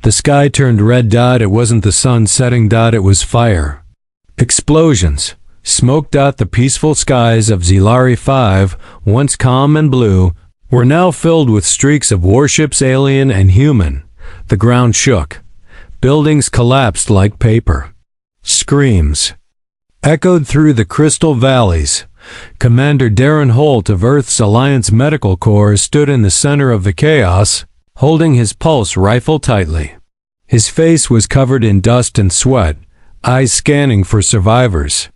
The sky turned red. It wasn't the sun setting. It was fire. Explosions. Smoke. The peaceful skies of Zilari 5, once calm and blue, were now filled with streaks of warships, alien and human. The ground shook. Buildings collapsed like paper. Screams echoed through the crystal valleys. Commander Darren Holt of Earth's Alliance Medical Corps stood in the center of the chaos, holding his pulse rifle tightly. His face was covered in dust and sweat, eyes scanning for survivors.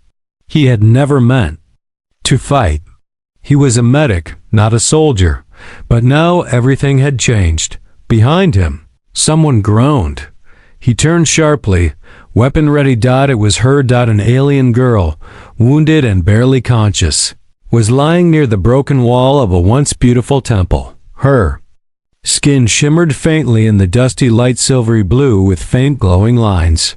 He had never meant to fight. He was a medic, not a soldier. But now everything had changed. Behind him, someone groaned. He turned sharply, weapon ready. It was her. An alien girl, wounded and barely conscious, was lying near the broken wall of a once beautiful temple. Her skin shimmered faintly in the dusty light, silvery blue with faint glowing lines.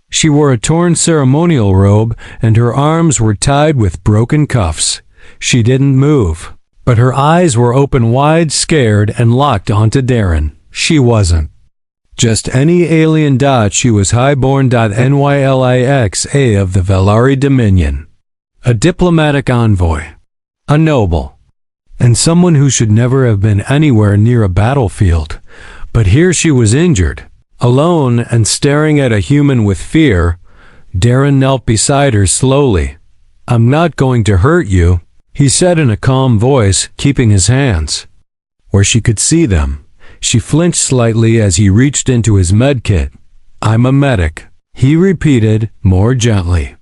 She wore a torn ceremonial robe, and her arms were tied with broken cuffs. She didn't move, but her eyes were open wide, scared, and locked onto Darren. She wasn't just any alien. She was highborn. Nylixa of the Velari Dominion, a diplomatic envoy, a noble, and someone who should never have been anywhere near a battlefield. But here she was injured, alone, and staring at a human with fear. Darren knelt beside her slowly. "I'm not going to hurt you," he said in a calm voice, keeping his hands where she could see them. She flinched slightly as he reached into his medkit. "I'm a medic," he repeated, more gently.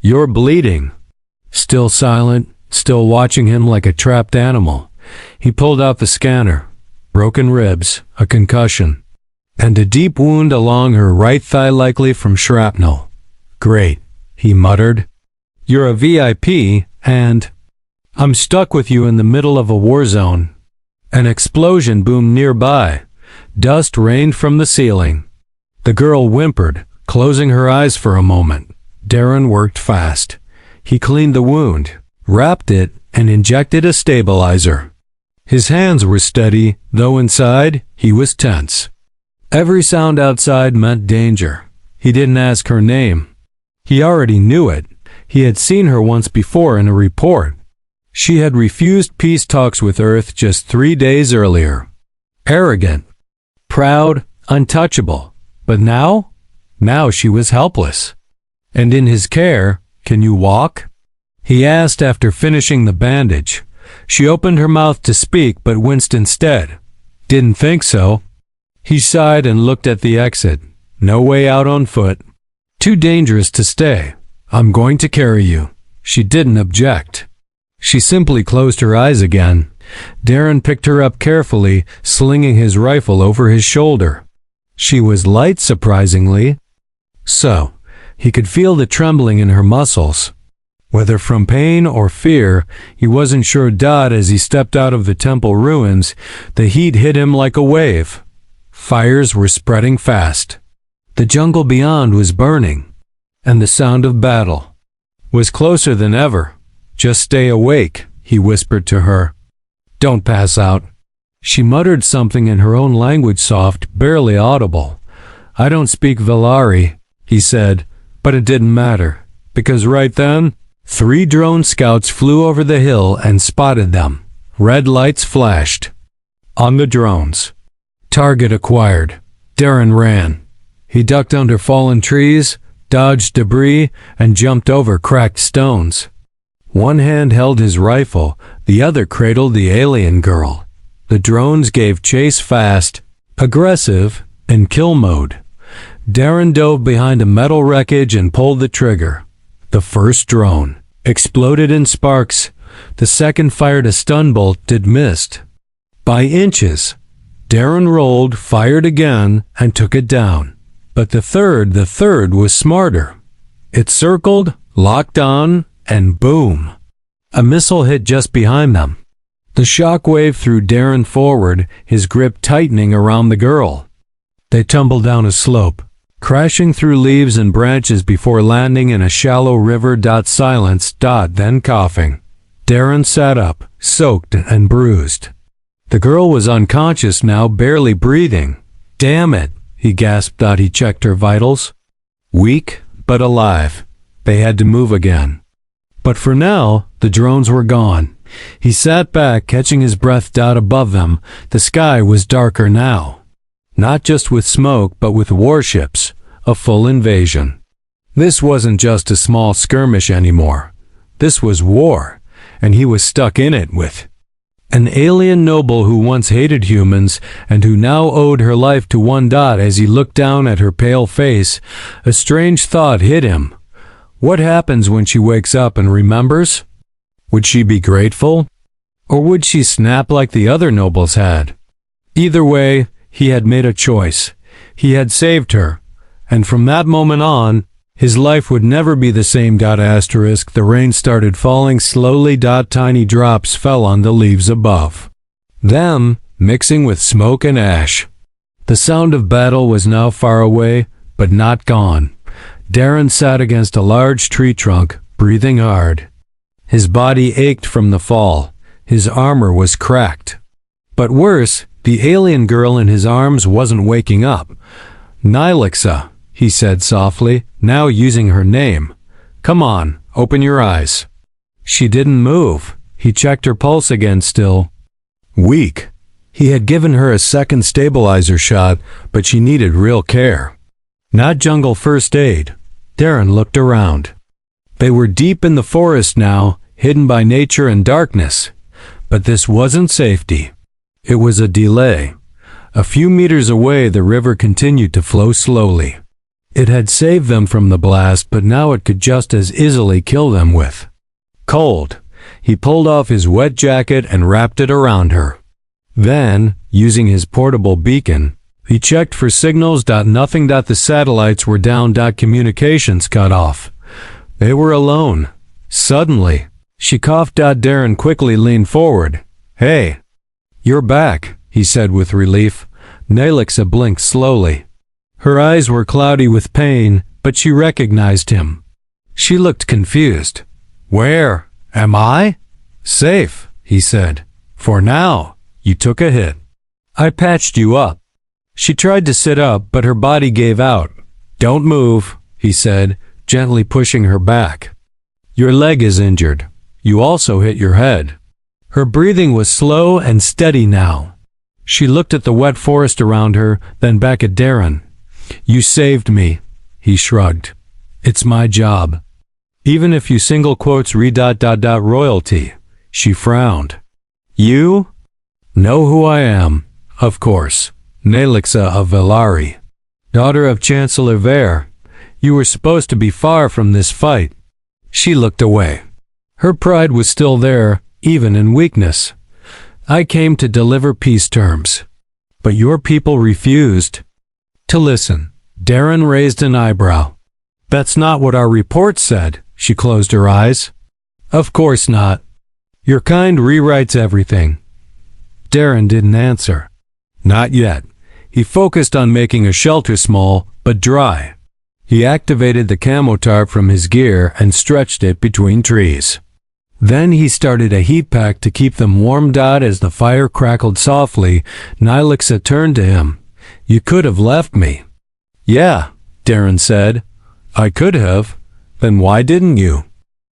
"You're bleeding." Still silent, still watching him like a trapped animal, he pulled out the scanner. Broken ribs, a concussion, and a deep wound along her right thigh, likely from shrapnel. "Great," he muttered. "You're a VIP, and I'm stuck with you in the middle of a war zone." An explosion boomed nearby. Dust rained from the ceiling. The girl whimpered, closing her eyes for a moment. Darren worked fast. He cleaned the wound, wrapped it, and injected a stabilizer. His hands were steady, though inside, he was tense. Every sound outside meant danger. He didn't ask her name. He already knew it. He had seen her once before in a report. She had refused peace talks with Earth just 3 days earlier. Arrogant, proud, untouchable. But now she was helpless. "And in his care, can you walk?" he asked after finishing the bandage. She opened her mouth to speak but winced instead. "Didn't think so." He sighed and looked at the exit. No way out on foot. "Too dangerous to stay. I'm going to carry you." She didn't object. She simply closed her eyes again. Darren picked her up carefully, slinging his rifle over his shoulder. She was light, surprisingly. So, he could feel the trembling in her muscles. Whether from pain or fear, he wasn't sure. As he stepped out of the temple ruins, the heat hit him like a wave. Fires were spreading fast. The jungle beyond was burning, and the sound of battle was closer than ever. "Just stay awake," he whispered to her. "Don't pass out." She muttered something in her own language, soft, barely audible. "I don't speak Velari," he said, but it didn't matter, because right then, 3 drone scouts flew over the hill and spotted them. Red lights flashed on the drones. Target acquired. Darren ran. He ducked under fallen trees, dodged debris, and jumped over cracked stones. One hand held his rifle, the other cradled the alien girl. The drones gave chase fast, aggressive, in kill mode. Darren dove behind a metal wreckage and pulled the trigger. The first drone exploded in sparks. The second fired a stun bolt that missed by inches. Darren rolled, fired again, and took it down. But the third was smarter. It circled, locked on, and boom! A missile hit just behind them. The shock wave threw Darren forward, his grip tightening around the girl. They tumbled down a slope, crashing through leaves and branches before landing in a shallow river. Silence. Then coughing. Darren sat up, soaked and bruised. The girl was unconscious now, barely breathing. "Damn it," he gasped out. He checked her vitals. Weak, but alive. They had to move again. But for now, the drones were gone. He sat back, catching his breath out above them. The sky was darker now. Not just with smoke, but with warships. A full invasion. This wasn't just a small skirmish anymore. This was war, and he was stuck in it with an alien noble who once hated humans and who now owed her life to one dot. As he looked down at her pale face, a strange thought hit him. What happens when she wakes up and remembers? Would she be grateful? Or would she snap like the other nobles had? Either way, he had made a choice. He had saved her. And from that moment on, his life would never be the same. Asterisk. The rain started falling slowly. Tiny drops fell on the leaves above them, mixing with smoke and ash. The sound of battle was now far away, but not gone. Darren sat against a large tree trunk, breathing hard. His body ached from the fall. His armor was cracked. But worse, the alien girl in his arms wasn't waking up. Nylixa, he said softly, now using her name. Come on, open your eyes. She didn't move. He checked her pulse again, still weak. He had given her a second stabilizer shot, but she needed real care. Not jungle first aid. Darren looked around. They were deep in the forest now, hidden by nature and darkness. But this wasn't safety. It was a delay. A few meters away, the river continued to flow slowly. It had saved them from the blast, but now it could just as easily kill them with cold. He pulled off his wet jacket and wrapped it around her. Then, using his portable beacon, he checked for signals. Nothing. The satellites were down. Communications cut off. They were alone. Suddenly, she coughed. Darren quickly leaned forward. Hey, you're back, he said with relief. Nylixa blinked slowly. Her eyes were cloudy with pain, but she recognized him. She looked confused. Where am I? Safe, he said. For now. You took a hit. I patched you up. She tried to sit up, but her body gave out. Don't move, he said, gently pushing her back. Your leg is injured. You also hit your head. Her breathing was slow and steady now. She looked at the wet forest around her, then back at Darren. You saved me, he shrugged. It's my job. Even if you single quotes royalty. She frowned. You know who I am, of course. Nylixa of Velari, daughter of Chancellor Vare. You were supposed to be far from this fight. She looked away. Her pride was still there, even in weakness. I came to deliver peace terms. But your people refused to listen. Darren raised an eyebrow. That's not what our report said. She closed her eyes. Of course not. Your kind rewrites everything. Darren didn't answer. Not yet. He focused on making a shelter small, but dry. He activated the camo tarp from his gear and stretched it between trees. Then he started a heat pack to keep them warmed. As the fire crackled softly, Nylixa turned to him. You could have left me. Yeah, Darren said. I could have. Then why didn't you?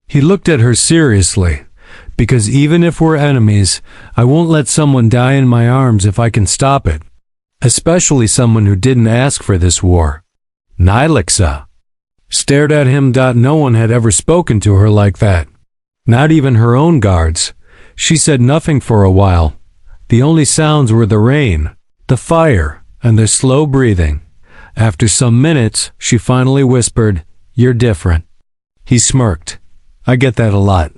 He looked at her seriously. Because even if we're enemies, I won't let someone die in my arms if I can stop it. Especially someone who didn't ask for this war. Nylixa stared at him. No one had ever spoken to her like that. Not even her own guards. She said nothing for a while. The only sounds were the rain, the fire, and their slow breathing. After some minutes, she finally whispered, You're different. He smirked. I get that a lot.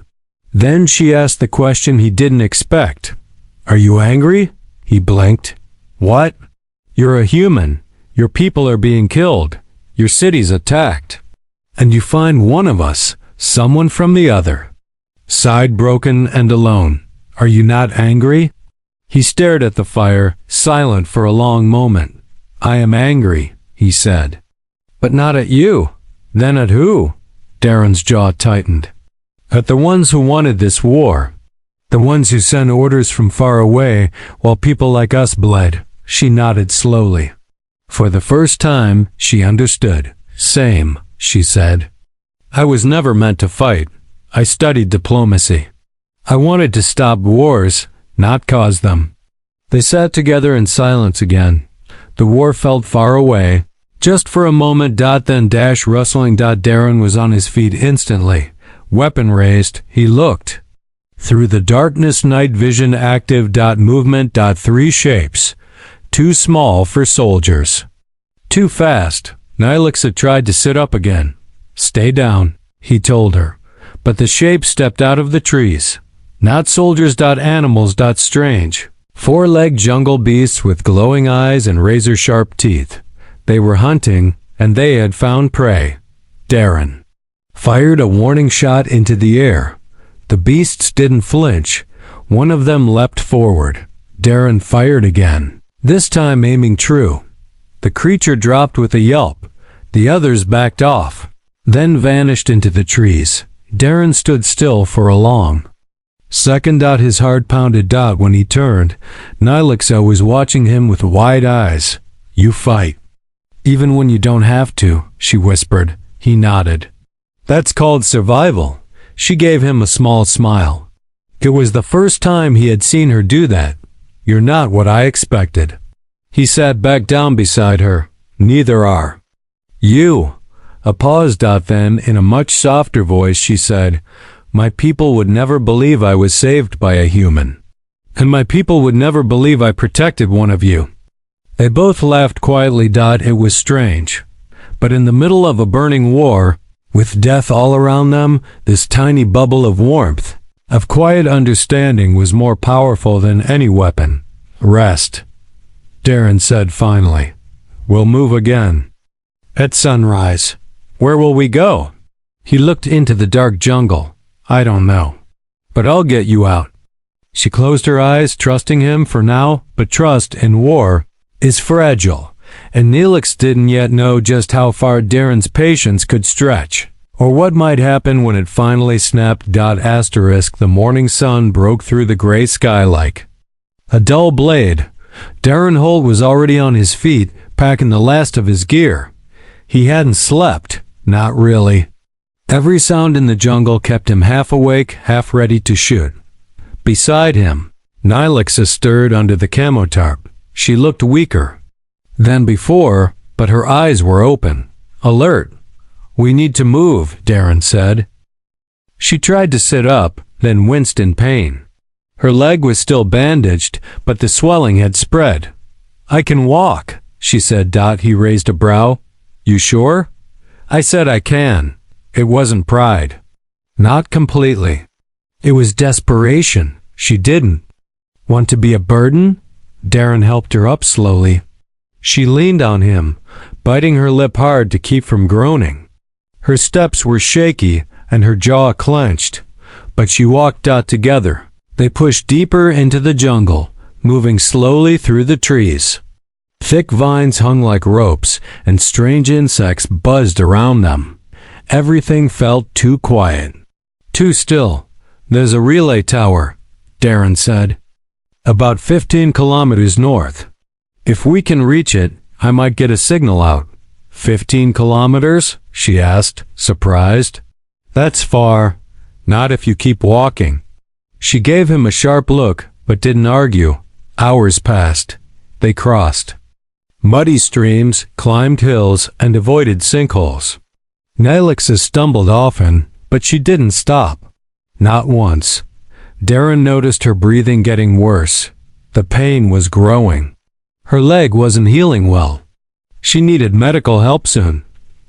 Then she asked the question he didn't expect. Are you angry? He blinked. What? You're a human. Your people are being killed. Your city's attacked. And you find one of us, someone from the other. Side broken and alone. Are you not angry? He stared at the fire, silent for a long moment. I am angry, he said. But not at you. Then at who? Darren's jaw tightened. At the ones who wanted this war. The ones who sent orders from far away while people like us bled. She nodded slowly. For the first time, she understood. Same, she said. I was never meant to fight. I studied diplomacy. I wanted to stop wars, not cause them. They sat together in silence again. The war felt far away. Just for a moment. Then rustling. Darren was on his feet instantly. Weapon raised, he looked. Through the darkness, night vision active. Movement. 3 shapes. Too small for soldiers. Too fast. Nilix had tried to sit up again. Stay down, he told her. But the shape stepped out of the trees. Not soldiers. Animals. Strange. 4-legged jungle beasts with glowing eyes and razor-sharp teeth. They were hunting, and they had found prey. Darren fired a warning shot into the air. The beasts didn't flinch. One of them leapt forward. Darren fired again, this time aiming true. The creature dropped with a yelp. The others backed off, then vanished into the trees. Darren stood still for a long second. His heart pounded. When he turned, Nylixa was watching him with wide eyes. You fight. Even when you don't have to, she whispered. He nodded. That's called survival. She gave him a small smile. It was the first time he had seen her do that. You're not what I expected. He sat back down beside her. Neither are you. A pause. Then, in a much softer voice, she said, my people would never believe I was saved by a human. And my people would never believe I protected one of you. They both laughed quietly. It was strange. But in the middle of a burning war, with death all around them, this tiny bubble of warmth, of quiet understanding was more powerful than any weapon. Rest, Darren said finally. We'll move again. At sunrise. Where will we go? He looked into the dark jungle. I don't know. But I'll get you out. She closed her eyes, trusting him for now, but trust in war is fragile, and Neelix didn't yet know just how far Darren's patience could stretch, or what might happen when it finally snapped. The morning sun broke through the gray sky like a dull blade. Darren Holt was already on his feet, packing the last of his gear. He hadn't slept, not really. Every sound in the jungle kept him half awake, half ready to shoot. Beside him, Nylixa stirred under the camo tarp. She looked weaker than before, but her eyes were open, alert. We need to move, Darren said. She tried to sit up, then winced in pain. Her leg was still bandaged, but the swelling had spread. I can walk, she said. He raised a brow. You sure? I said I can. It wasn't pride. Not completely. It was desperation. She didn't want to be a burden. Darren helped her up slowly. She leaned on him, biting her lip hard to keep from groaning. Her steps were shaky and her jaw clenched, but she walked together. They pushed deeper into the jungle, moving slowly through the trees. Thick vines hung like ropes, and strange insects buzzed around them. Everything felt too quiet. Too still. There's a relay tower, Darren said. About 15 kilometers north. If we can reach it, I might get a signal out. 15 kilometers? She asked, surprised. That's far. Not if you keep walking. She gave him a sharp look, but didn't argue. Hours passed. They crossed muddy streams, climbed hills, and avoided sinkholes. Nylixa stumbled often, but she didn't stop. Not once. Darren noticed her breathing getting worse. The pain was growing. Her leg wasn't healing well. She needed medical help soon.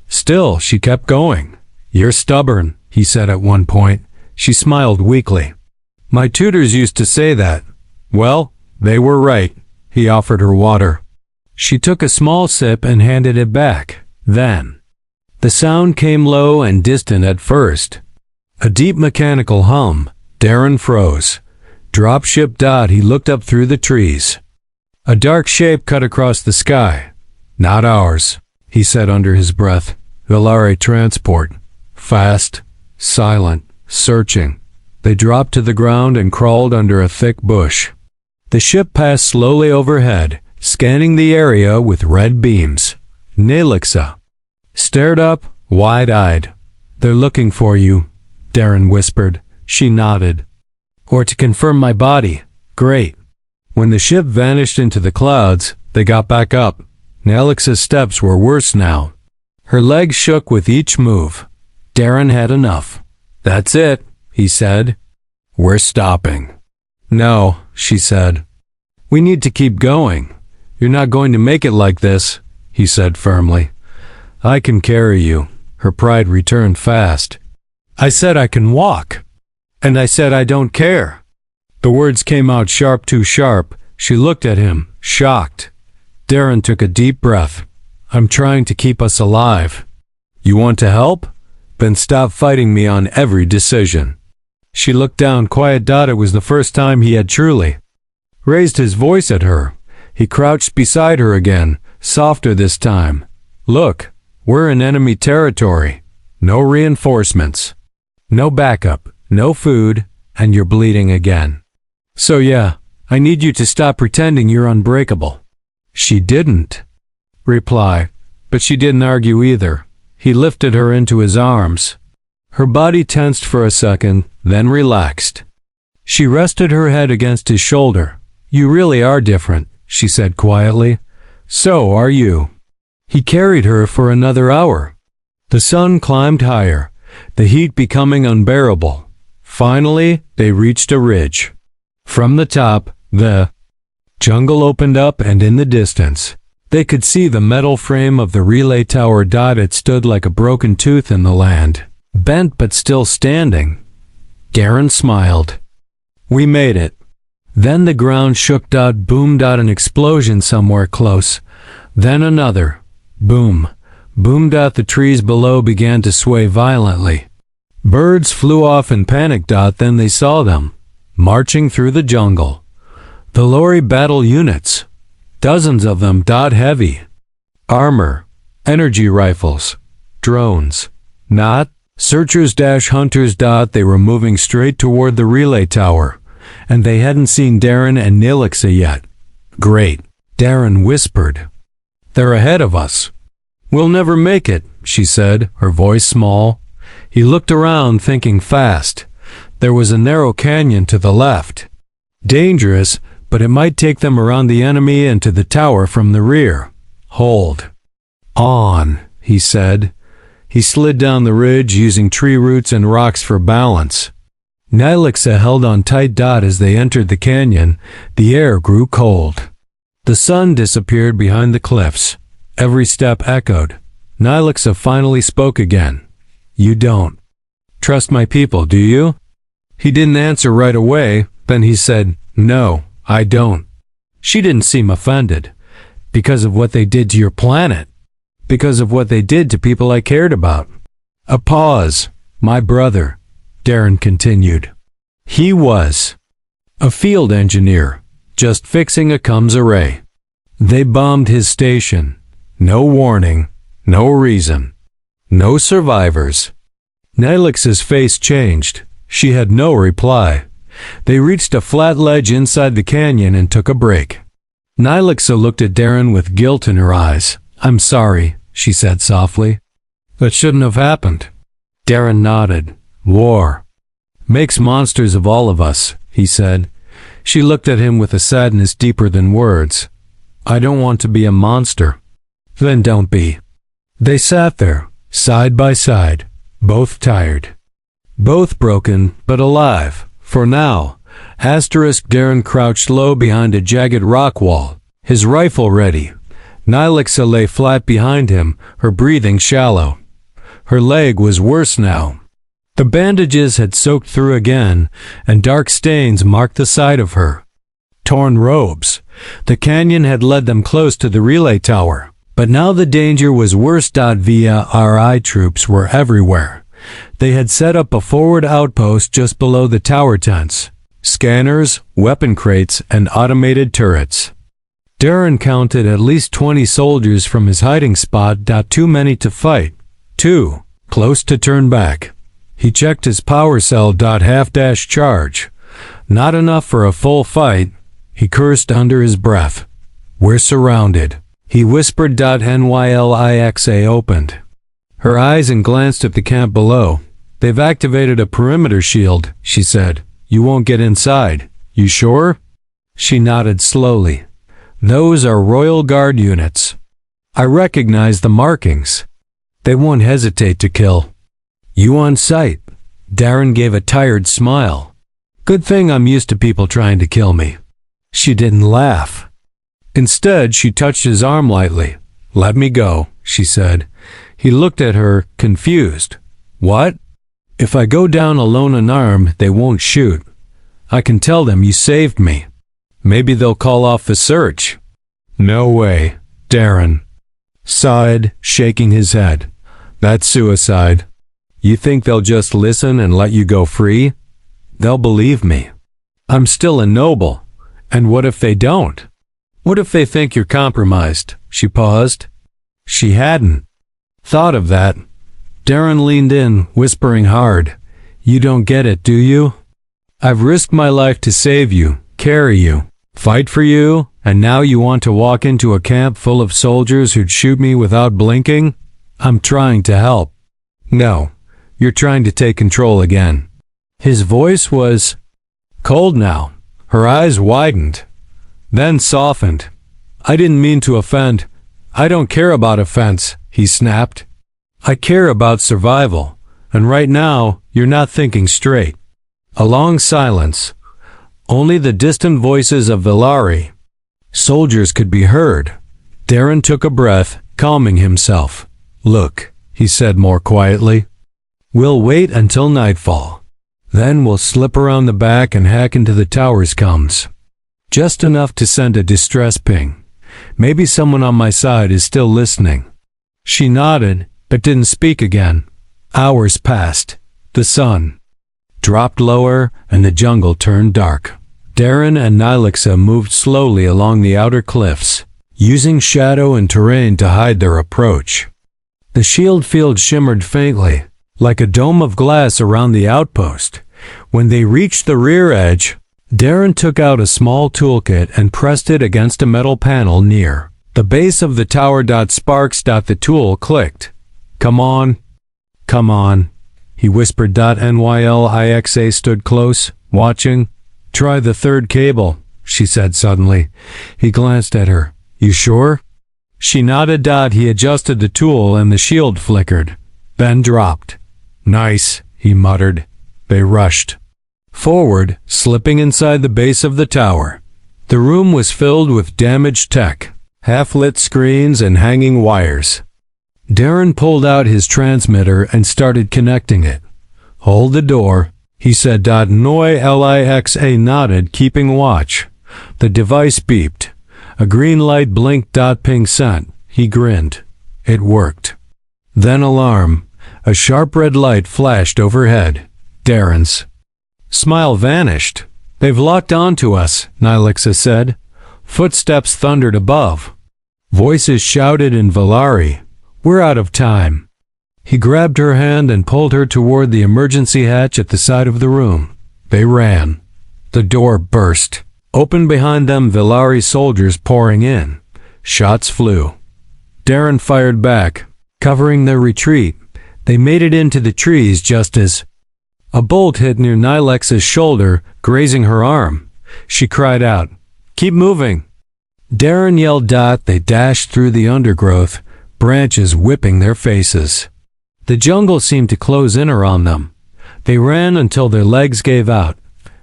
Still, she kept going. You're stubborn, he said at one point. She smiled weakly. My tutors used to say that. Well, they were right. He offered her water. She took a small sip and handed it back. Then, the sound came low and distant at first. A deep mechanical hum. Darren froze. Dropship. He looked up through the trees. A dark shape cut across the sky. Not ours, he said under his breath. Velare transport. Fast, silent, searching. They dropped to the ground and crawled under a thick bush. The ship passed slowly overhead, scanning the area with red beams. Nelixa stared up, wide-eyed. "They're looking for you," Darren whispered. She nodded. "Or to confirm my body. Great." When the ship vanished into the clouds, they got back up. Nelixa's steps were worse now. Her legs shook with each move. Darren had enough. "That's it," he said. "We're stopping." "No," she said. "We need to keep going. You're not going to make it like this," he said firmly. "I can carry you." Her pride returned fast. "I said I can walk. And I said I don't care." The words came out sharp, too sharp. She looked at him, shocked. Darren took a deep breath. "I'm trying to keep us alive. You want to help? Then stop fighting me on every decision." She looked down, quiet. It was the first time he had truly raised his voice at her. He crouched beside her again, softer this time. "Look, we're in enemy territory. No reinforcements. No backup. No food. And you're bleeding again. So yeah, I need you to stop pretending you're unbreakable." She didn't reply, but she didn't argue either. He lifted her into his arms. Her body tensed for a second, then relaxed. She rested her head against his shoulder. "You really are different," she said quietly. "So are you." He carried her for another hour. The sun climbed higher, the heat becoming unbearable. Finally, they reached a ridge. From the top, the jungle opened up, and in the distance, they could see the metal frame of the relay tower. It stood like a broken tooth in the land, bent but still standing. Darren smiled. "We made it." Then the ground shook. Boomed. An explosion somewhere close. Then another. Boom. Boomed. The trees below began to sway violently. Birds flew off in panic. Then they saw them, marching through the jungle. The lorry battle units. Dozens of them. Heavy armor, energy rifles, drones. Not searchers - hunters. They were moving straight toward the relay tower, and they hadn't seen Darren and Nelixa yet. "Great," Darren whispered. "They're ahead of us." "We'll never make it," she said, her voice small. He looked around, thinking fast. There was a narrow canyon to the left. Dangerous, but it might take them around the enemy and to the tower from the rear. "Hold on," he said. He slid down the ridge, using tree roots and rocks for balance. Nelixa held on tight. As they entered the canyon, the air grew cold. The sun disappeared behind the cliffs. Every step echoed. Nelixa finally spoke again. "You don't trust my people, do you?" He didn't answer right away. Then he said, "No, I don't." She didn't seem offended. "Because of what they did to your planet. Because of what they did to people I cared about." A pause. "My brother," Darren continued. "He was a field engineer, just fixing a comms array. They bombed his station. No warning, no reason. No survivors." Nelix's face changed. She had no reply. They reached a flat ledge inside the canyon and took a break. Nelixa looked at Darren with guilt in her eyes. "I'm sorry," she said softly. "That shouldn't have happened." Darren nodded. "War makes monsters of all of us," he said. She looked at him with a sadness deeper than words. "I don't want to be a monster." "Then don't be." They sat there, side by side, both tired, both broken, but alive. For now. Darren crouched low behind a jagged rock wall, his rifle ready. Nelixa lay flat behind him, her breathing shallow. Her leg was worse now. The bandages had soaked through again, and dark stains marked the side of her. Torn robes. The canyon had led them close to the relay tower. But now the danger was worse. VRI troops were everywhere. They had set up a forward outpost just below the tower tents. Scanners, weapon crates, and automated turrets. Darren counted at least 20 soldiers from his hiding spot. Too many to fight. Too close to turn back. He checked his power cell. Half-dash charge. Not enough for a full fight. He cursed under his breath. We're surrounded. He whispered. Nylixa opened her eyes and glanced at the camp below. They've activated a perimeter shield, she said. You won't get inside. You sure? She nodded slowly. Those are Royal Guard units. I recognize the markings. They won't hesitate to kill. You on sight? Darren gave a tired smile. Good thing I'm used to people trying to kill me. She didn't laugh. Instead, she touched his arm lightly. Let me go, she said. He looked at her, confused. What? If I go down alone unarmed, they won't shoot. I can tell them you saved me. Maybe they'll call off the search. No way, Darren sighed, shaking his head. That's suicide. You think they'll just listen and let you go free? They'll believe me. I'm still a noble. And what if they don't? What if they think you're compromised? She paused. She hadn't thought of that. Darren leaned in, whispering hard. You don't get it, do you? I've risked my life to save you, carry you, fight for you, and now you want to walk into a camp full of soldiers who'd shoot me without blinking? I'm trying to help. No, you're trying to take control again. His voice was cold now. Her eyes widened, then softened. I didn't mean to offend. I don't care about offense, he snapped. I care about survival, and right now, you're not thinking straight. A long silence. Only the distant voices of Vilari. Soldiers could be heard. Darren took a breath, calming himself. Look, he said more quietly. We'll wait until nightfall. Then we'll slip around the back and hack into the tower's comms. Just enough to send a distress ping. Maybe someone on my side is still listening. She nodded, but didn't speak again. Hours passed. The sun dropped lower, and the jungle turned dark. Darren and Nylixa moved slowly along the outer cliffs, using shadow and terrain to hide their approach. The shield field shimmered faintly, like a dome of glass around the outpost. When they reached the rear edge, Darren took out a small toolkit and pressed it against a metal panel near the base of the tower. Sparks. The tool clicked. Come on. Come on, he whispered. Nylixa stood close, watching. Try the third cable, she said suddenly. He glanced at her. You sure? She nodded. He adjusted the tool and the shield flickered, then dropped. Nice, he muttered. They rushed forward, slipping inside the base of the tower. The room was filled with damaged tech, half-lit screens and hanging wires. Darren pulled out his transmitter and started connecting it. Hold the door, he said. Nylixa nodded, keeping watch. The device beeped. A green light blinked. Ping sent. He grinned. It worked. Then alarm. A sharp red light flashed overhead. Darren's smile vanished. They've locked onto us, Nylixa said. Footsteps thundered above. Voices shouted in Vilari. We're out of time. He grabbed her hand and pulled her toward the emergency hatch at the side of the room. They ran. The door burst open behind them. Vilari soldiers pouring in. Shots flew. Darren fired back, covering their retreat. They made it into the trees just as a bolt hit near Nylixa's shoulder, grazing her arm. She cried out, "Keep moving!" Darren yelled. They dashed through the undergrowth, branches whipping their faces. The jungle seemed to close in around them. They ran until their legs gave out.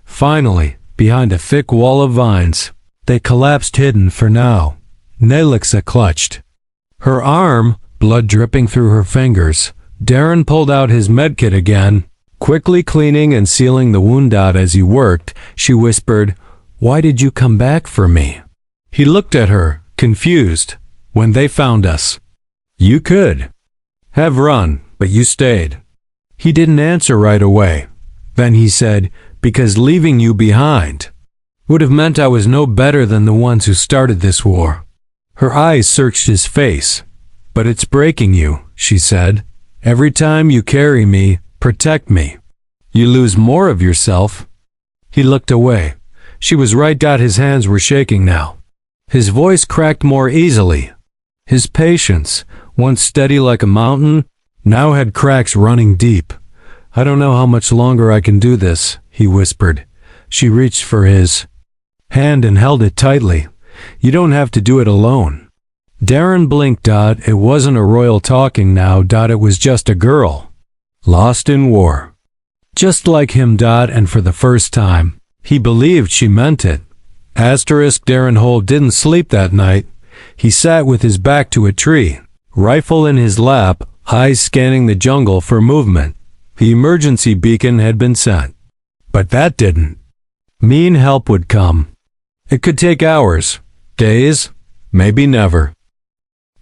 Finally, behind a thick wall of vines, they collapsed, hidden for now. Nylixa clutched her arm, blood dripping through her fingers. Darren pulled out his medkit again, quickly cleaning and sealing the wound. As he worked, she whispered, "Why did you come back for me?" He looked at her, confused. "When they found us, you could have run, but you stayed." He didn't answer right away. Then he said, "Because leaving you behind would have meant I was no better than the ones who started this war." Her eyes searched his face. "But it's breaking you," she said. "Every time you carry me, protect me, you lose more of yourself." He looked away. She was right. His hands were shaking now. His voice cracked more easily. His patience, once steady like a mountain, now had cracks running deep. "I don't know how much longer I can do this," he whispered. She reached for his hand and held it tightly. "You don't have to do it alone." Darren blinked. It wasn't a royal talking now. It was just a girl, lost in war. Just like him. And for the first time, he believed she meant it. Darren Holt didn't sleep that night. He sat with his back to a tree, rifle in his lap, eyes scanning the jungle for movement. The emergency beacon had been sent. But that didn't mean help would come. It could take hours, days, maybe never.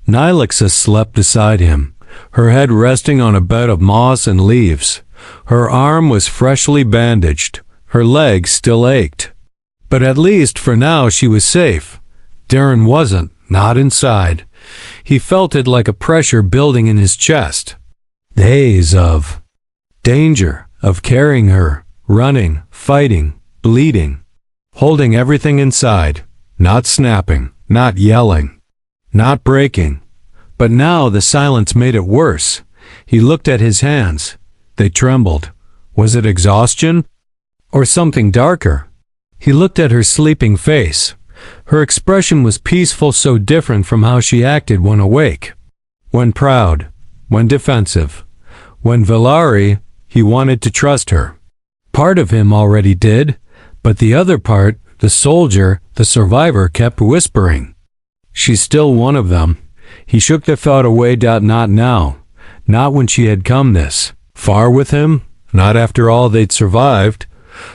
Nylexa slept beside him, her head resting on a bed of moss and leaves. Her arm was freshly bandaged. Her legs still ached. But at least for now she was safe. Darren wasn't, not inside. He felt it like a pressure building in his chest. Days of danger, of carrying her, running, fighting, bleeding, holding everything inside, not snapping, not yelling, not breaking. But now the silence made it worse. He looked at his hands. They trembled. Was it exhaustion? Or something darker? He looked at her sleeping face. Her expression was peaceful, so different from how she acted when awake. When proud, when defensive, when Valari, he wanted to trust her. Part of him already did, but the other part, the soldier, the survivor, kept whispering. She's still one of them. He shook the thought away. Not now. Not when she had come this far with him. Not after all they'd survived.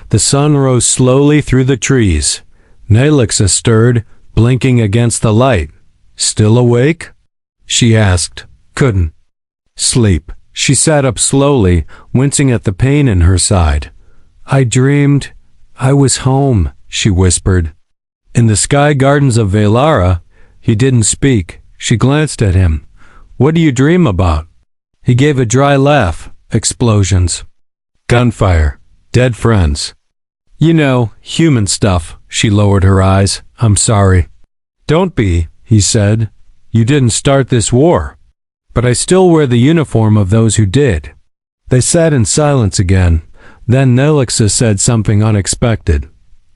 The sun rose slowly through the trees. Nylexa stirred, blinking against the light. "Still awake?" she asked. "Couldn't sleep." She sat up slowly, wincing at the pain in her side. "I dreamed I was home," she whispered. "In the sky gardens of Velara." He didn't speak. She glanced at him. "What do you dream about?" He gave a dry laugh. "Explosions. Gunfire. Dead friends. You know, human stuff." She lowered her eyes. "I'm sorry." "Don't be," he said. "You didn't start this war. But I still wear the uniform of those who did." They sat in silence again. Then Nylexa said something unexpected.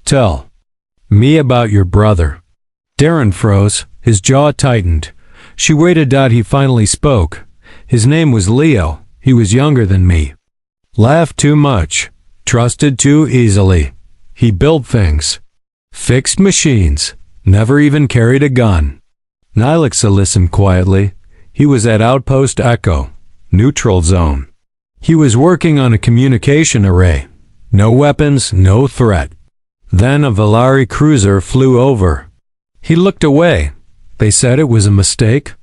"Tell me about your brother." Darren froze. His jaw tightened. She waited. He finally spoke. "His name was Leo. He was younger than me. Laughed too much. Trusted too easily. He built things. Fixed machines. Never even carried a gun." Nylexa listened quietly. He was at Outpost Echo, neutral zone. He was working on a communication array. No weapons, no threat. Then a Valari cruiser flew over. He looked away. They said it was a mistake.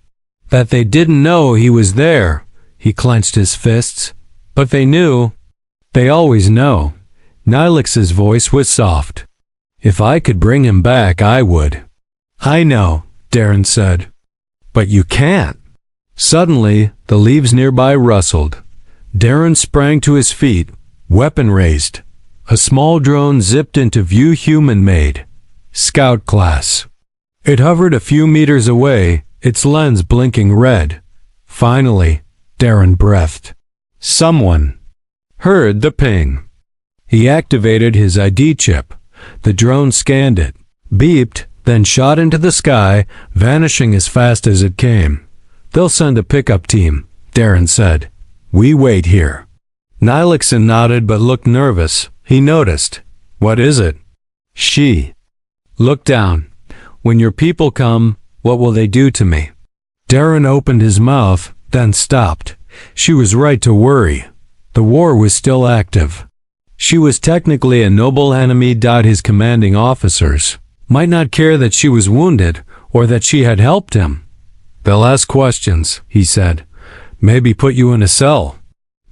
That they didn't know he was there. He clenched his fists. But they knew. They always know. Nylex's voice was soft. "If I could bring him back, I would." "I know," Darren said. "But you can't." Suddenly, the leaves nearby rustled. Darren sprang to his feet, weapon raised. A small drone zipped into view, human-made. Scout class. It hovered a few meters away, its lens blinking red. Finally, Darren breathed. Someone heard the ping. He activated his ID chip. The drone scanned it, beeped, then shot into the sky, vanishing as fast as it came. "They'll send a pickup team," Darren said. "We wait here." Nylexa nodded but looked nervous. He noticed. "What is it?" She looked down. "When your people come, what will they do to me?" Darren opened his mouth, then stopped. She was right to worry. The war was still active. She was technically a noble enemy. His commanding officers might not care that she was wounded or that she had helped him. "They'll ask questions," he said. "Maybe put you in a cell."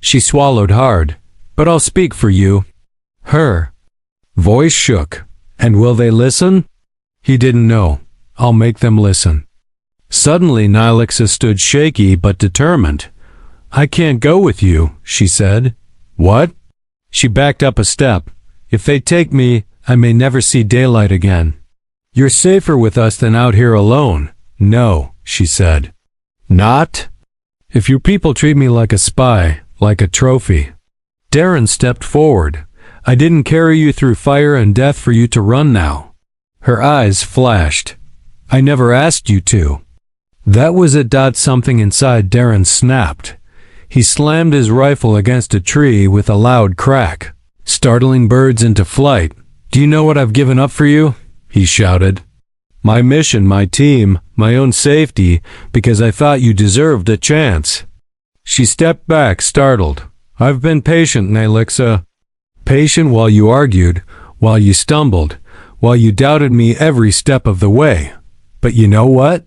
She swallowed hard. "But I'll speak for you." Her voice shook. "And will they listen?" He didn't know. "I'll make them listen." Suddenly Nylexa stood shaky but determined. "I can't go with you," she said. "What?" She backed up a step. "If they take me, I may never see daylight again." You're safer with us than out here alone. No, she said. Not? If your people treat me like a spy, like a trophy. Darren stepped forward. I didn't carry you through fire and death for you to run now. Her eyes flashed. I never asked you to. That was it. Something inside Darren snapped. He slammed his rifle against a tree with a loud crack, startling birds into flight. Do you know what I've given up for you? He shouted. My mission, my team, my own safety, because I thought you deserved a chance. She stepped back, startled. I've been patient, Nalixa. Patient while you argued, while you stumbled, while you doubted me every step of the way. But you know what?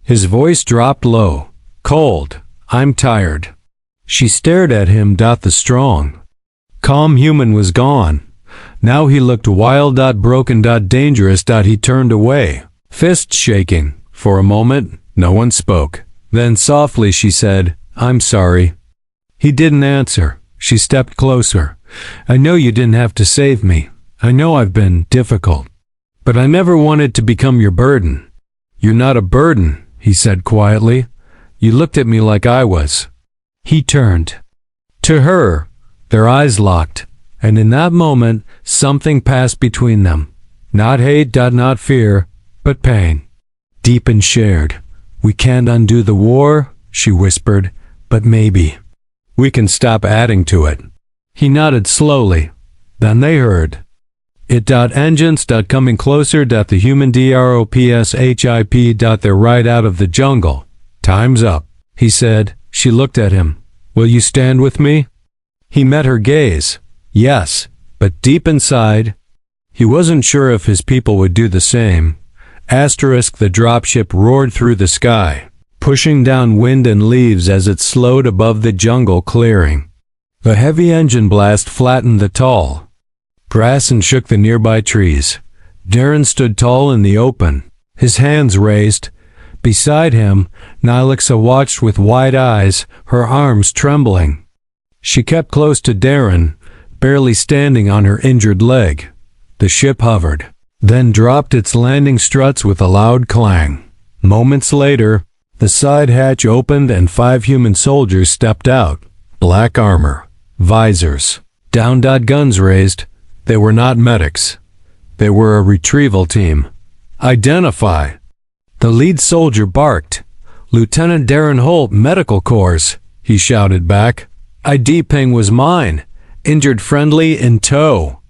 His voice dropped low, cold. I'm tired. She stared at him. The strong, calm human was gone. Now he looked wild, broken, dangerous. He turned away, fists shaking. For a moment, no one spoke. Then softly she said, I'm sorry. He didn't answer. She stepped closer. I know you didn't have to save me. I know I've been difficult. But I never wanted to become your burden. You're not a burden, he said quietly. You looked at me like I was. He turned to her. Their eyes locked. And in that moment, something passed between them. Not hate, not fear, but pain. Deep and shared. We can't undo the war, she whispered, but maybe we can stop adding to it. He nodded slowly. Then they heard it. Engines. Coming closer. The human drops HIP. They're right out of the jungle. Time's up, he said. She looked at him. Will you stand with me? He met her gaze. Yes, but deep inside, he wasn't sure if his people would do the same. The dropship roared through the sky, pushing down wind and leaves as it slowed above the jungle clearing. The heavy engine blast flattened the tall grass and shook the nearby trees. Darren stood tall in the open, his hands raised. Beside him, Nalixa watched with wide eyes, her arms trembling. She kept close to Darren, barely standing on her injured leg. The ship hovered, then dropped its landing struts with a loud clang. Moments later, the side hatch opened and 5 human soldiers stepped out. Black armor, visors, down. Guns raised. They were not medics. They were a retrieval team. Identify. The lead soldier barked. Lieutenant Darren Holt, Medical Corps, he shouted back. ID ping was mine. Injured friendly in tow.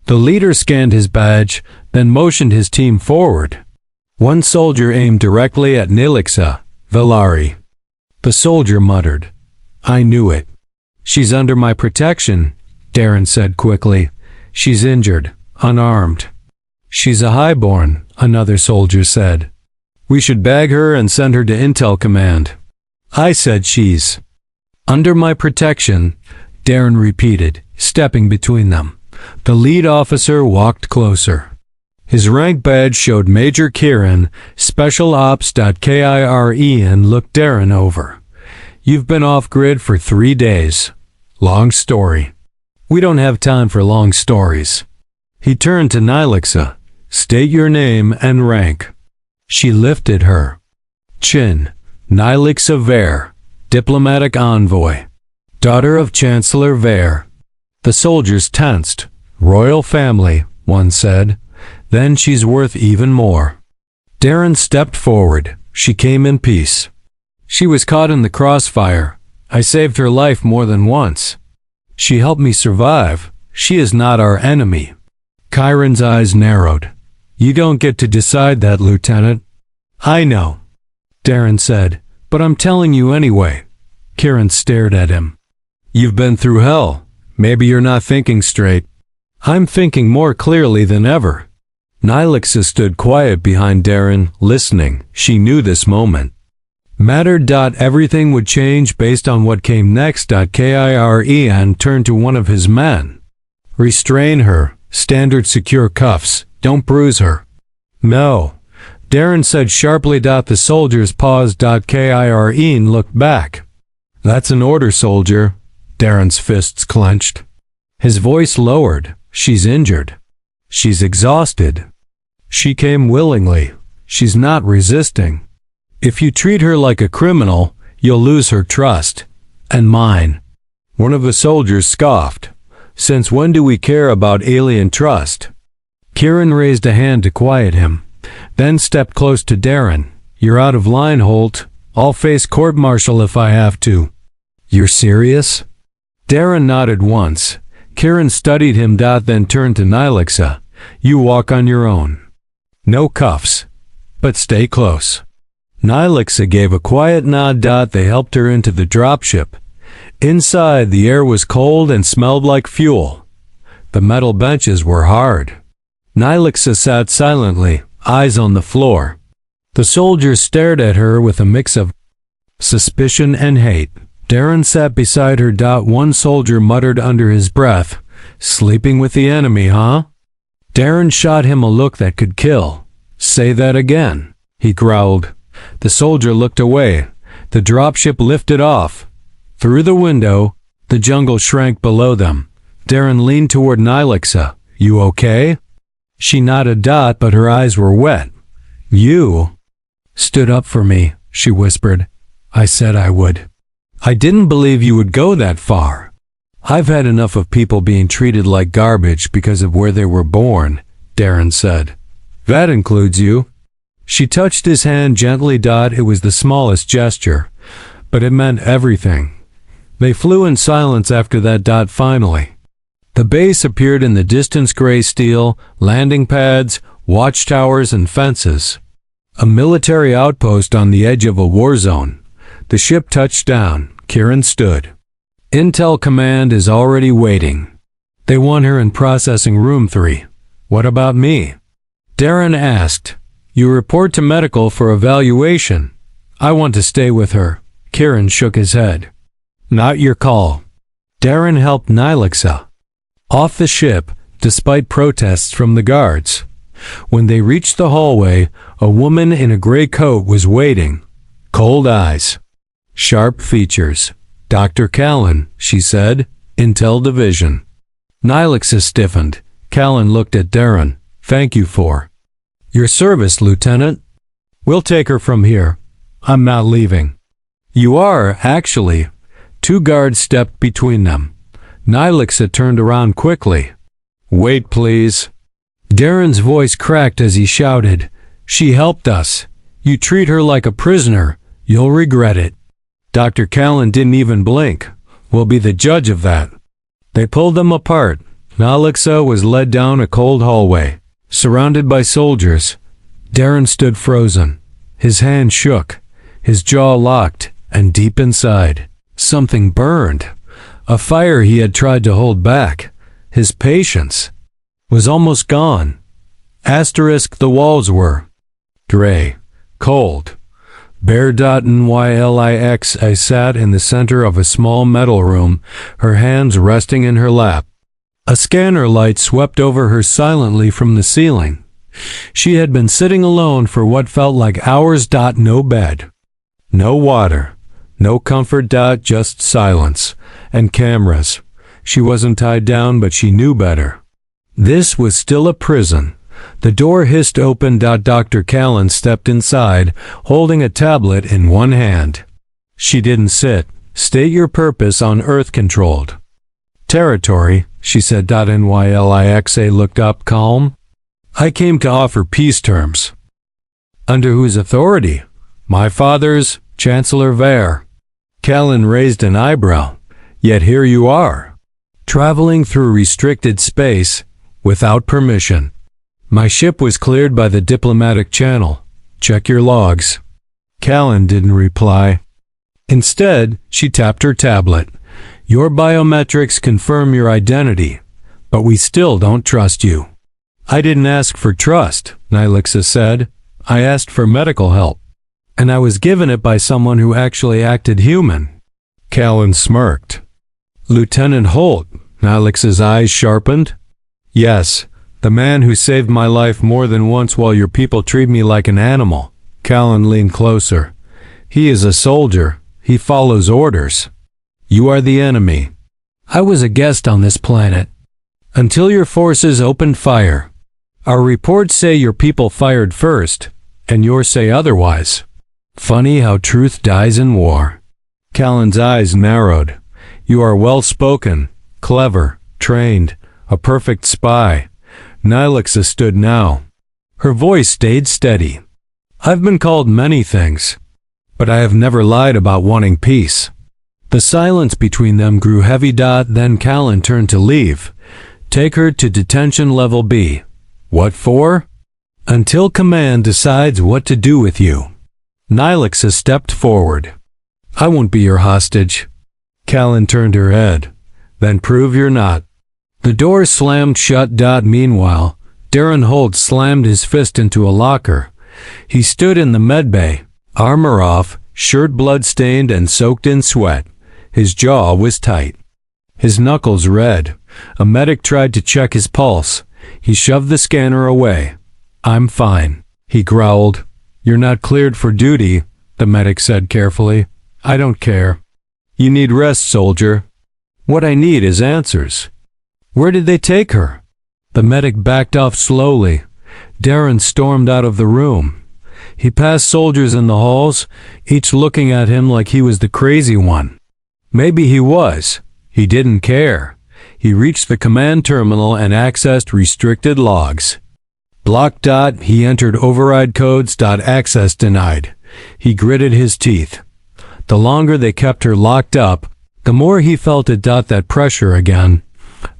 The leader scanned his badge, then motioned his team forward. One soldier aimed directly at Nalixa, Valari. The soldier muttered, I knew it. She's under my protection, Darren said quickly. She's injured, unarmed. She's a highborn, another soldier said. We should bag her and send her to Intel Command. I said she's under my protection, Darren repeated, stepping between them. The lead officer walked closer. His rank badge showed Major Kieran, Special Ops. Kire, looked Darren over. You've been off-grid for 3 days. Long story. We don't have time for long stories. He turned to Nalixa. State your name and rank. She lifted her chin. Nalixa Vare, Diplomatic Envoy, daughter of Chancellor Vare. The soldiers tensed. Royal family, one said. Then she's worth even more. Darren stepped forward. She came in peace. She was caught in the crossfire. I saved her life more than once. She helped me survive. She is not our enemy. Chiron's eyes narrowed. You don't get to decide that, Lieutenant. I know, Darren said, but I'm telling you anyway. Kieran stared at him. You've been through hell. Maybe you're not thinking straight. I'm thinking more clearly than ever. Nalixa stood quiet behind Darren, listening. She knew this moment mattered. Everything would change based on what came next. Kire turned to one of his men. Restrain her. Standard secure cuffs. Don't bruise her. No, Darren said sharply. The soldiers paused. Kire looked back. That's an order, soldier. Darren's fists clenched. His voice lowered. She's injured. She's exhausted. She came willingly. She's not resisting. If you treat her like a criminal, you'll lose her trust. And mine." One of the soldiers scoffed. "Since when do we care about alien trust?" Kieran raised a hand to quiet him, then stepped close to Darren. "You're out of line, Holt. I'll face court-martial if I have to." "You're serious?" Darren nodded once. Kieran studied him, then turned to Nylixa. "You walk on your own. No cuffs, but stay close." Nylixa gave a quiet nod. They helped her into the dropship. Inside, the air was cold and smelled like fuel. The metal benches were hard. Nylixa sat silently, eyes on the floor. The soldiers stared at her with a mix of suspicion and hate. Darren sat beside her. One soldier muttered under his breath, "Sleeping with the enemy, huh?" Darren shot him a look that could kill. "Say that again," he growled. The soldier looked away. The dropship lifted off. Through the window, the jungle shrank below them. Darren leaned toward Nylixa. "You okay?" She nodded. But her eyes were wet. "You stood up for me," she whispered. "I said I would. I didn't believe you would go that far. I've had enough of people being treated like garbage because of where they were born," Darren said. "That includes you." She touched his hand gently. It was the smallest gesture, but it meant everything. They flew in silence after that. Finally, the base appeared in the distance. Gray steel, landing pads, watchtowers, and fences. A military outpost on the edge of a war zone. The ship touched down. Kieran stood. "Intel Command is already waiting. They want her in processing room 3. What about me?" Darren asked. "You report to medical for evaluation. I want to stay with her." Kieran shook his head. "Not your call." Darren helped Nylixa off the ship, despite protests from the guards. When they reached the hallway, a woman in a gray coat was waiting. Cold eyes, sharp features. "Dr. Callan," she said, "Intel Division." Nylixa stiffened. Callan looked at Darren. "Thank you for your service, Lieutenant. We'll take her from here. I'm not leaving." "You are, actually." Two guards stepped between them. Nylixa turned around quickly. "Wait, please." Darren's voice cracked as he shouted, "She helped us. You treat her like a prisoner, you'll regret it." Dr. Callan didn't even blink. "We'll be the judge of that." They pulled them apart. Nylixa was led down a cold hallway, surrounded by soldiers. Darren stood frozen. His hand shook, his jaw locked, and deep inside, something burned. A fire he had tried to hold back. His patience was almost gone. The walls were gray, cold, bare. Nylixa sat in the center of a small metal room, her hands resting in her lap. A scanner light swept over her silently from the ceiling. She had been sitting alone for what felt like hours. No bed, no water, no comfort. Just silence and cameras. She wasn't tied down, but she knew better. This was still a prison. The door hissed open. Dr. Callan stepped inside, holding a tablet in one hand. She didn't sit. "State your purpose on Earth-controlled territory," she said. Nylixa looked up, calm. "I came to offer peace terms." "Under whose authority?" "My father's, Chancellor Vare." Callan raised an eyebrow. "Yet here you are, traveling through restricted space, without permission." "My ship was cleared by the diplomatic channel. Check your logs." Callan didn't reply. Instead, she tapped her tablet. "Your biometrics confirm your identity, but we still don't trust you." "I didn't ask for trust," Nylixa said. "I asked for medical help, and I was given it by someone who actually acted human." Callan smirked. "Lieutenant Holt," Nylixa's eyes sharpened. "Yes, the man who saved my life more than once while your people treat me like an animal." Callan leaned closer. "He is a soldier. He follows orders. You are the enemy. I was a guest on this planet, until your forces opened fire. Our reports say your people fired first, and yours say otherwise. Funny how truth dies in war. Callan's eyes narrowed. You are well-spoken, clever, trained, a perfect spy. Nylixa stood now. Her voice stayed steady. I've been called many things, but I have never lied about wanting peace. The silence between them grew heavy. Then Callan turned to leave. Take her to detention level B. What for? Until command decides what to do with you. Nylixa stepped forward. I won't be your hostage. Callan turned her head. Then prove you're not. The door slammed shut. Meanwhile, Darren Holt slammed his fist into a locker. He stood in the medbay, armor off, shirt blood-stained and soaked in sweat. His jaw was tight. His knuckles red. A medic tried to check his pulse. He shoved the scanner away. I'm fine, he growled. You're not cleared for duty, the medic said carefully. I don't care. You need rest, soldier. What I need is answers. Where did they take her? The medic backed off slowly. Darren stormed out of the room. He passed soldiers in the halls, each looking at him like he was the crazy one. Maybe he was. He didn't care. He reached the command terminal and accessed restricted logs. Block. He entered override codes. Access denied. He gritted his teeth. The longer they kept her locked up, the more he felt it. That pressure again.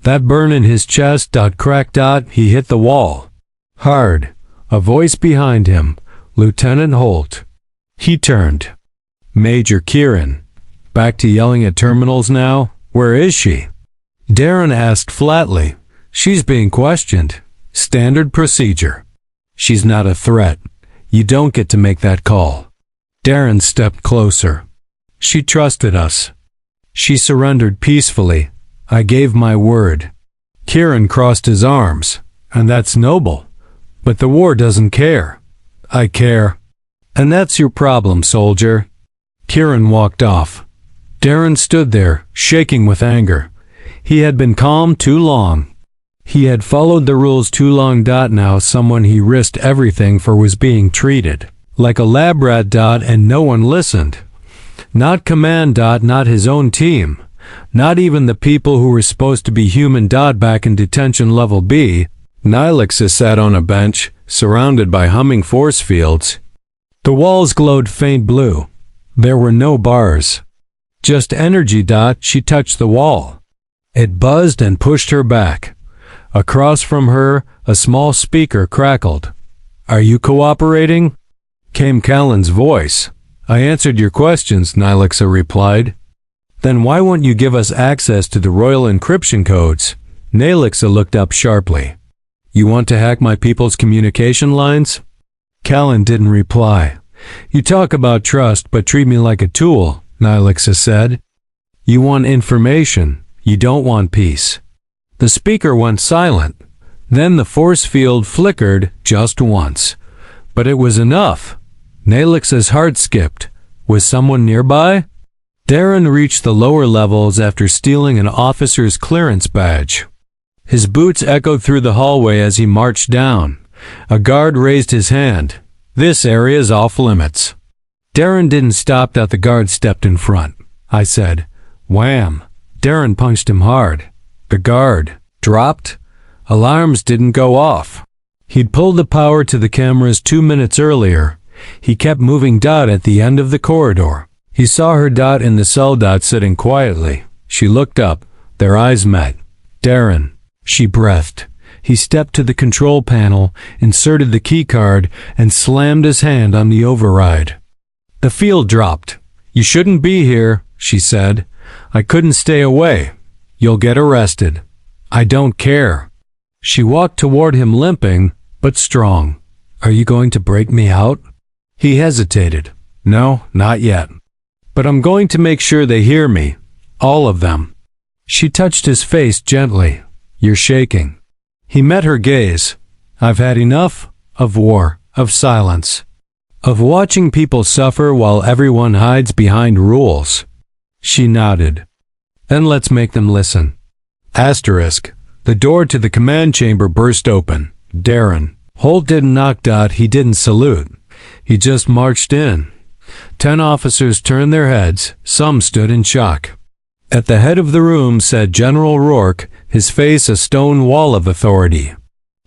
That burn in his chest. Crack. He hit the wall. Hard. A voice behind him. Lieutenant Holt. He turned. Major Kieran. Back to yelling at terminals now? Where is she? Darren asked flatly. She's being questioned. Standard procedure. She's not a threat. You don't get to make that call. Darren stepped closer. She trusted us. She surrendered peacefully. I gave my word. Kieran crossed his arms. And that's noble. But the war doesn't care. I care. And that's your problem, soldier. Kieran walked off. Darren stood there, shaking with anger. He had been calm too long. He had followed the rules too long. Now someone he risked everything for was being treated like a lab rat. And no one listened. Not command. Not his own team. Not even the people who were supposed to be human. Back in detention level B, Nylixa sat on a bench, surrounded by humming force fields. The walls glowed faint blue. There were no bars. Just energy. She touched the wall. It buzzed and pushed her back. Across from her, a small speaker crackled. Are you cooperating? Came Callan's voice. I answered your questions, Nylixa replied. Then why won't you give us access to the royal encryption codes? Nylixa looked up sharply. You want to hack my people's communication lines? Callan didn't reply. You talk about trust but treat me like a tool, Nylixa said. You want information. You don't want peace. The speaker went silent. Then the force field flickered just once. But it was enough. Nalix's heart skipped. Was someone nearby? Darren reached the lower levels after stealing an officer's clearance badge. His boots echoed through the hallway as he marched down. A guard raised his hand. This area is off limits. Darren didn't stop. The guard stepped in front. I said, wham! Darren punched him hard. The guard dropped. Alarms didn't go off. He'd pulled the power to the cameras 2 minutes earlier. He kept moving. At the end of the corridor. He saw her. In the cell. Sitting quietly. She looked up. Their eyes met. Darren, she breathed. He stepped to the control panel, inserted the keycard, and slammed his hand on the override. The field dropped. You shouldn't be here, she said. I couldn't stay away. You'll get arrested. I don't care. She walked toward him limping, but strong. Are you going to break me out? He hesitated. No, not yet. But I'm going to make sure they hear me. All of them. She touched his face gently. You're shaking. He met her gaze. I've had enough of war, of silence, of watching people suffer while everyone hides behind rules. She nodded. Then let's make them listen. Asterisk. The door to the command chamber burst open. Darren. Holt didn't knock. He didn't salute. He just marched in. 10 officers turned their heads. Some stood in shock. At the head of the room sat General Rourke, his face a stone wall of authority.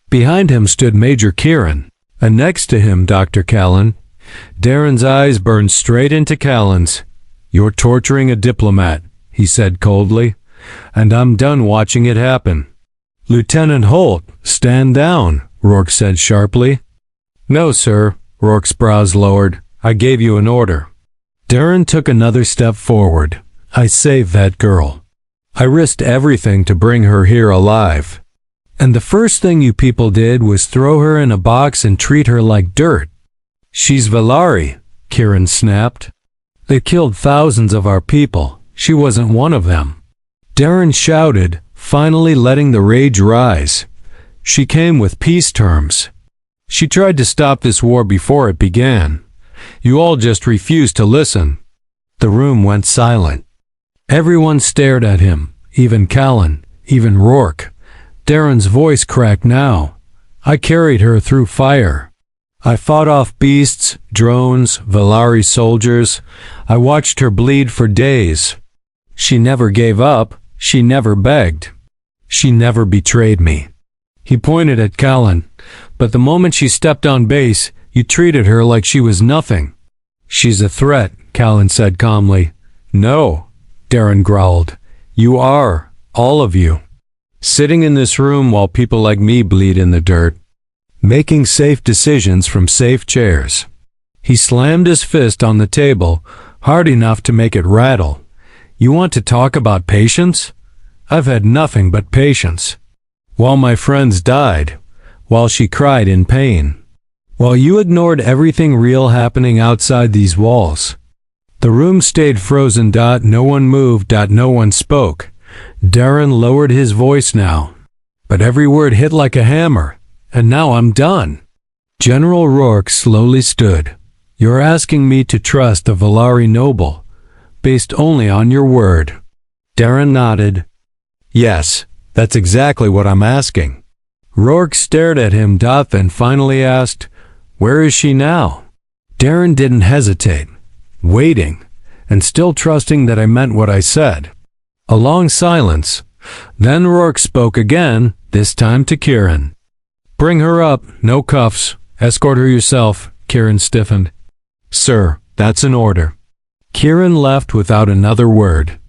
Behind him stood Major Kieran, and next to him Dr. Callan. Darren's eyes burned straight into Callan's. "You're torturing a diplomat," he said coldly, "and I'm done watching it happen." "Lieutenant Holt, stand down," Rourke said sharply. "No, sir." Rourke's brows lowered. "I gave you an order." Darren took another step forward. "I saved that girl. I risked everything to bring her here alive. And the first thing you people did was throw her in a box and treat her like dirt." "She's Valari," Kieran snapped. "They killed thousands of our people. She wasn't one of them." Darren shouted, finally letting the rage rise. "She came with peace terms. She tried to stop this war before it began. You all just refused to listen." The room went silent. Everyone stared at him, even Callan, even Rourke. Darren's voice cracked now. "I carried her through fire. I fought off beasts, drones, Valari soldiers. I watched her bleed for days. She never gave up. She never begged. She never betrayed me." He pointed at Callan. "But the moment she stepped on base, you treated her like she was nothing." "She's a threat," Callan said calmly. "No," Darren growled. "You are, all of you. Sitting in this room while people like me bleed in the dirt. Making safe decisions from safe chairs." He slammed his fist on the table, hard enough to make it rattle. "You want to talk about patience? I've had nothing but patience. While my friends died, while she cried in pain, while you ignored everything real happening outside these walls." The room stayed frozen. No one moved. No one spoke. Darren lowered his voice now, but every word hit like a hammer. "And now I'm done." General Rourke slowly stood. "You're asking me to trust a Valari noble, based only on your word." Darren nodded. "Yes, that's exactly what I'm asking." Rourke stared at him. Then finally asked, "Where is she now?" Darren didn't hesitate, waiting, and still trusting that I meant what I said. A long silence. Then Rourke spoke again, this time to Kieran. "Bring her up, no cuffs. Escort her yourself." Kieran stiffened. "Sir, that's an order." Kieran left without another word.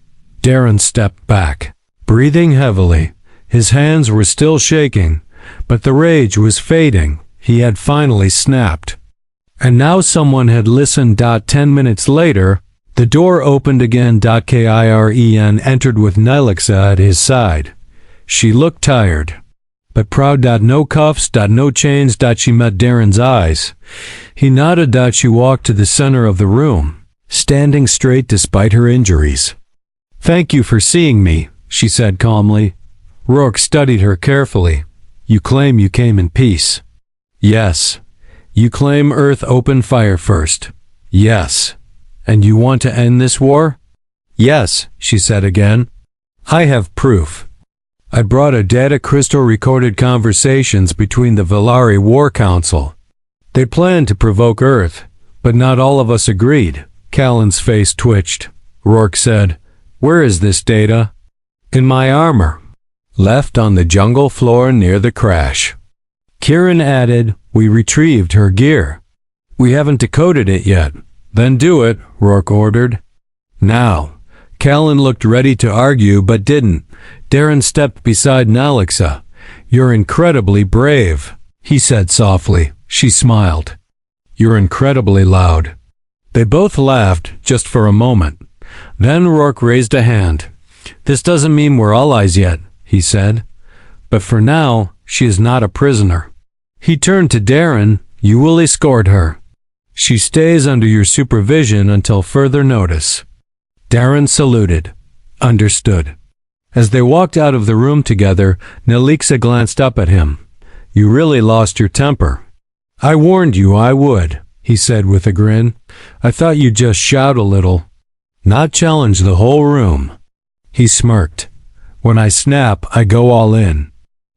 Darren stepped back, breathing heavily. His hands were still shaking, but the rage was fading. He had finally snapped. And now someone had listened. 10 minutes later, the door opened again. Kiren entered with Nelixa at his side. She looked tired, but proud. No cuffs. No chains. She met Darren's eyes. He nodded. She walked to the center of the room, standing straight despite her injuries. "Thank you for seeing me," she said calmly. Rourke studied her carefully. "You claim you came in peace." "Yes." "You claim Earth opened fire first." "Yes." "And you want to end this war?" "Yes," she said again. "I have proof. I brought a data crystal recorded conversations between the Valari War Council. They planned to provoke Earth, but not all of us agreed." Callan's face twitched. Rourke said, "Where is this data?" "In my armor. Left on the jungle floor near the crash." Kieran added, "We retrieved her gear. We haven't decoded it yet." "Then do it," Rourke ordered. "Now." Callan looked ready to argue but didn't. Darren stepped beside Nelixa. "You're incredibly brave," he said softly. She smiled. "You're incredibly loud." They both laughed, just for a moment. Then Rourke raised a hand. "This doesn't mean we're allies yet," he said. "But for now, she is not a prisoner." He turned to Darren. "You will escort her. She stays under your supervision until further notice." Darren saluted. "Understood." As they walked out of the room together, Nelixa glanced up at him. "You really lost your temper." "I warned you I would," he said with a grin. "I thought you'd just shout a little, not challenge the whole room." He smirked. "When I snap, I go all in."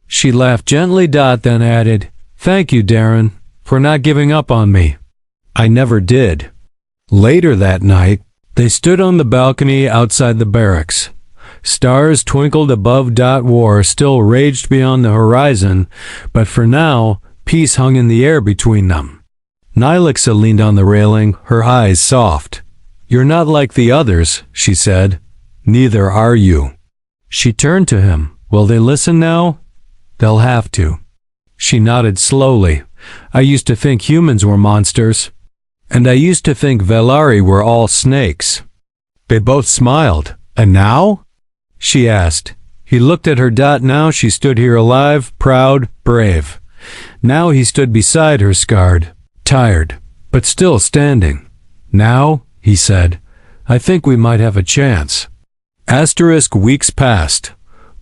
She laughed gently. Then added, Thank you, Darren, for not giving up on me. I never did. Later that night, they stood on the balcony outside the barracks. Stars twinkled above. War still raged beyond the horizon, but for now, peace hung in the air between them. Nylixa leaned on the railing, her eyes soft. You're not like the others, she said. Neither are you. She turned to him. Will they listen now? They'll have to. She nodded slowly. I used to think humans were monsters. And I used to think Velari were all snakes. They both smiled. And now? She asked. He looked at her. Now she stood here alive, proud, brave. Now he stood beside her, scarred, tired, but still standing. Now, he said, I think we might have a chance. Weeks passed.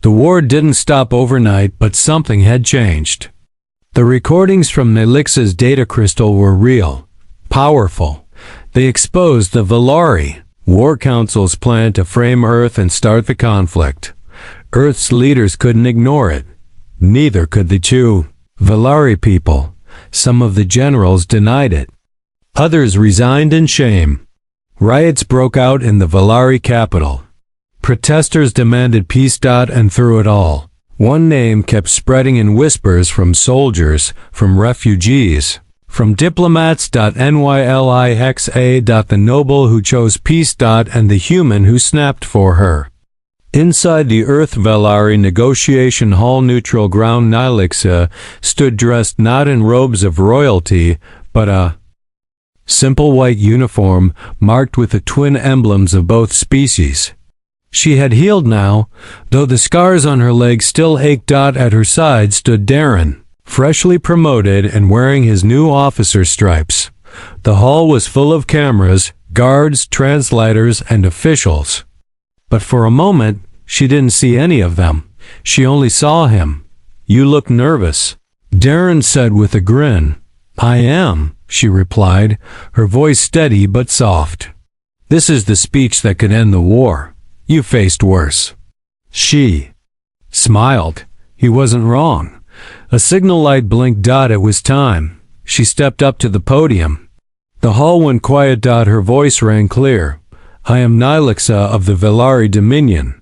The war didn't stop overnight, but something had changed. The recordings from Nylixa's data crystal were real, powerful. They exposed the Velari, War Council's plan to frame Earth and start the conflict. Earth's leaders couldn't ignore it. Neither could the two Velari people. Some of the generals denied it. Others resigned in shame. Riots broke out in the Velari capital. Protesters demanded peace. And through it all, one name kept spreading in whispers, from soldiers, from refugees, from diplomats. Nylixa. The noble who chose peace. And the human who snapped for her. Inside the Earth Velari negotiation hall, neutral ground, Nylixa stood dressed not in robes of royalty, but a simple white uniform marked with the twin emblems of both species. She had healed now, though the scars on her legs still ached. At her side stood Darren, freshly promoted and wearing his new officer stripes. The hall was full of cameras, guards, translators, and officials. But for a moment, she didn't see any of them. She only saw him. You look nervous, Darren said with a grin. I am, she replied, her voice steady but soft. This is the speech that could end the war. You faced worse. She smiled. He wasn't wrong. A signal light blinked. It was time. She stepped up to the podium. The hall went quiet. Her voice rang clear. I am Nylixa of the Velari Dominion.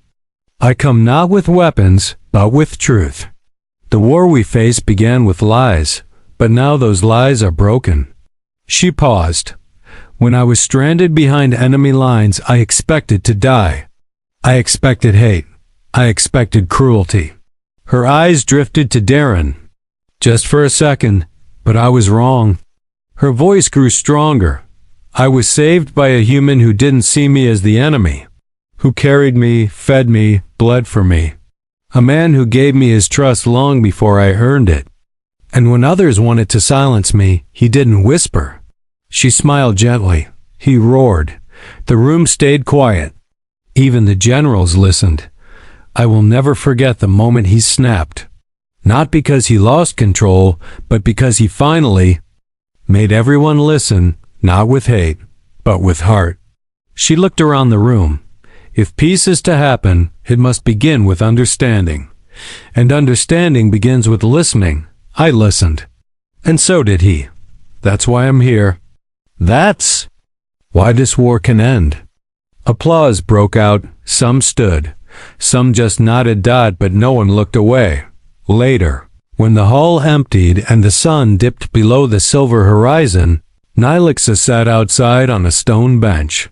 I come not with weapons, but with truth. The war we face began with lies, but now those lies are broken. She paused. When I was stranded behind enemy lines, I expected to die. I expected hate. I expected cruelty. Her eyes drifted to Darren. Just for a second, but I was wrong. Her voice grew stronger. I was saved by a human who didn't see me as the enemy, who carried me, fed me, bled for me. A man who gave me his trust long before I earned it. And when others wanted to silence me, he didn't whisper. She smiled gently. He roared. The room stayed quiet. Even the generals listened. I will never forget the moment he snapped. Not because he lost control, but because he finally made everyone listen, not with hate, but with heart. She looked around the room. If peace is to happen, it must begin with understanding. And understanding begins with listening. I listened. And so did he. That's why I'm here. That's why this war can end. Applause broke out. Some stood. Some just nodded. But no one looked away. Later, when the hall emptied and the sun dipped below the silver horizon, Nylixa sat outside on a stone bench.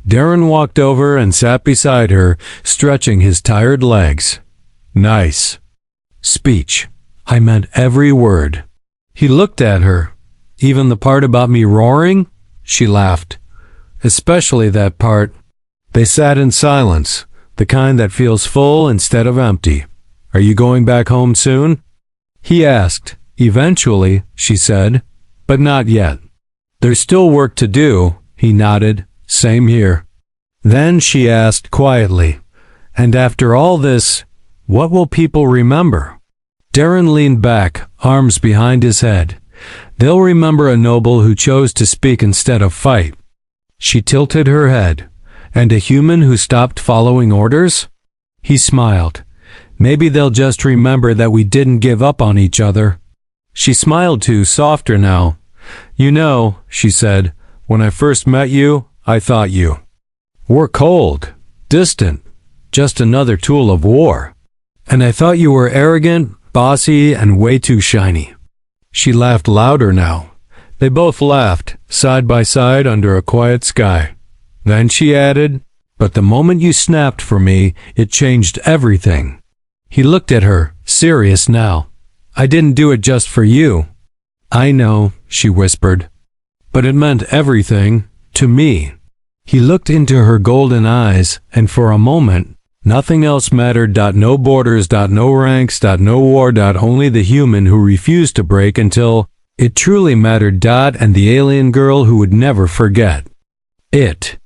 Darren walked over and sat beside her, stretching his tired legs. Nice speech. I meant every word. He looked at her. Even the part about me roaring? She laughed. Especially that part. They sat in silence, the kind that feels full instead of empty. Are you going back home soon? He asked. Eventually, she said, but not yet. There's still work to do, he nodded. Same here. Then she asked quietly, and after all this, what will people remember? Darren leaned back, arms behind his head. They'll remember a noble who chose to speak instead of fight. She tilted her head. And a human who stopped following orders? He smiled. Maybe they'll just remember that we didn't give up on each other. She smiled too, softer now. You know, she said, when I first met you, I thought you were cold, distant, just another tool of war. And I thought you were arrogant, bossy, and way too shiny. She laughed louder now. They both laughed, side by side under a quiet sky. Then she added, but the moment you snapped for me, it changed everything. He looked at her, serious now. I didn't do it just for you. I know, she whispered. But it meant everything, to me. He looked into her golden eyes, and for a moment, nothing else mattered. No borders, no ranks, no war, only the human who refused to break until it truly mattered. And the alien girl who would never forget. It.